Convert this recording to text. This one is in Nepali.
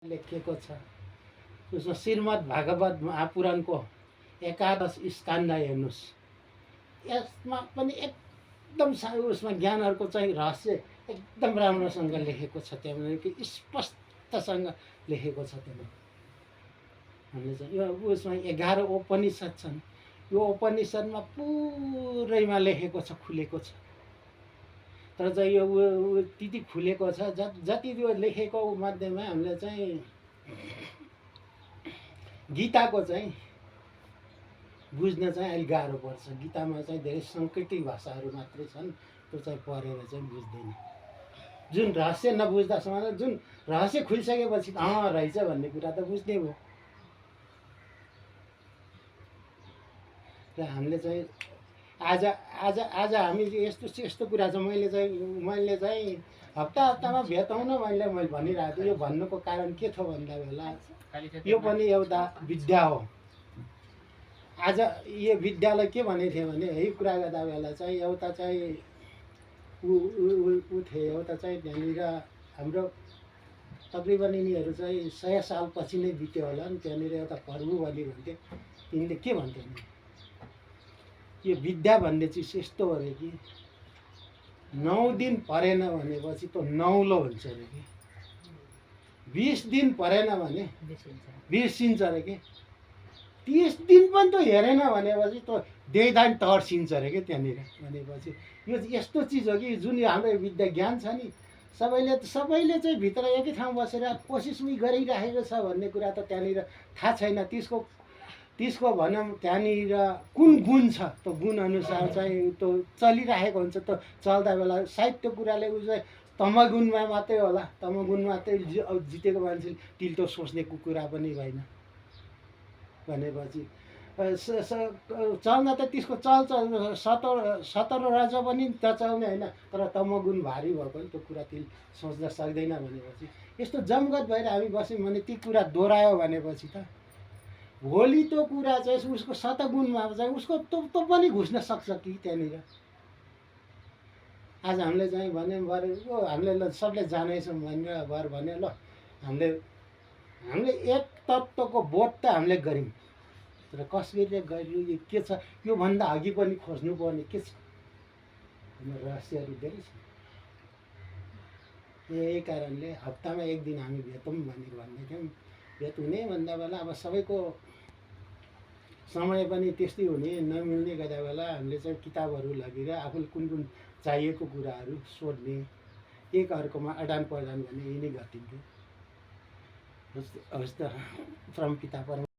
लेखिएको छ। उसमा श्रीमद् भागवत महापुराणको 11 स्कन्ध हेर्नुहोस्, यसमा पनि एकदम उसमा ज्ञानहरूको चाहिँ रहस्य एकदम राम्रोसँग लेखेको छ। त्यहाँ कि स्पष्टसँग लेखेको छ। त्यहाँ हामीले चाहिँ यो उसमा 11 उपनिषद छन्। यो उपनिषदमा पुरैमा लेखेको छ, खुलेको छ। तर चाहिँ यो त्यति खुलेको छ, जति यो लेखेको मध्येमा हामीले चाहिँ गीताको चाहिँ बुझ्न चाहिँ अलिक गाह्रो पर्छ। गीतामा चाहिँ धेरै सङ्केतिक भाषाहरू मात्रै छन्, त्यो चाहिँ पढेर चाहिँ बुझ्दैन। जुन रहस्य नबुझ्दासम्म, जुन रहस्य खुलिसकेपछि रहेछ भन्ने कुरा त बुझ्ने भयो। र हामीले चाहिँ आज आज आज हामी यस्तो कुरा छ। मैले चाहिँ हप्तामा भेटौँ न मैले भनिरहेको थिएँ। यो भन्नुको कारण के थियो भन्दा बेला यो पनि एउटा विद्या हो। आज यो विद्यालाई के भनेको थियो भने, यही कुरा गर्दा बेला चाहिँ एउटा चाहिँ ऊ थियो, एउटा चाहिँ त्यहाँनिर हाम्रो तकरिबन यिनीहरू चाहिँ 100 साल पछि नै बित्यो होला नि। त्यहाँनिर एउटा प्रभु बलि भन्थे, तिनले के भन्थे नि, यो विद्या भन्ने चिज यस्तो हो अरे कि 9 दिन परेन भनेपछि त नौलो हुन्छ अरे कि, 20 दिन परेन भने बिर्सिन्छ अरे कि, 30 दिन पनि त हेरेन भनेपछि त देहदान तर्सिन्छ अरे कि त्यहाँनिर। भनेपछि यो यस्तो चिज हो कि जुन हाम्रो विद्या ज्ञान छ नि, सबैले चाहिँ भित्र एकै ठाउँ बसेर कोसिस गरिराखेको छ भन्ने कुरा त त्यहाँनिर थाहा छैन। त्यसको भनौँ त्यहाँनिर कुन गुण छ, त्यो गुण अनुसार चाहिँ त्यो चलिराखेको हुन्छ। त्यो चल्दा बेला सायद त्यो कुराले ऊ चाहिँ तमगुणमा मात्रै होला, तमगुण मात्रै जितेको मान्छे तिल्टो सोच्ने कुरा पनि होइन। भनेपछि चल्न त त्यसको चल्छ, 17 रज पनि त चल्ने होइन, तर तमगुण भारी भयो पनि त्यो कुरा तिल सोच्न सक्दैन। भनेपछि यस्तो जमगत भएर हामी बस्यौँ भने ती कुरा दोहोऱ्यायो भनेपछि त भोलि त्यो कुरा चाहिँ उसको सतगुणमा चाहिँ उसको त्यो पनि घुस्न सक्छ कि त्यहाँनिर। आज हामीले चाहिँ भन्यौँ भरे हामीले ल सबले जानेछौँ भनेर भर भन्यो, ल हामीले एक तत्त्वको बोध त हामीले गऱ्यौँ, तर कसरी गरियो यो के छ, योभन्दा अघि पनि खोज्नुपर्ने के छ, रहस्यहरू धेरै छ। यही कारणले हप्तामा एक दिन हामी भेटौँ भनेर भन्दै थियौँ। भेट हुने भन्दा बेला अब सबैको समय पनि त्यस्तै हुने नमिल्ने गर्दा बेला हामीले चाहिँ किताबहरू लगेर आफूले कुन चाहिएको कुराहरू सोध्ने, एक अर्कोमा आदान प्रदान गर्ने, यही नै गरिदिन्थ्यो। हस् त परम पिता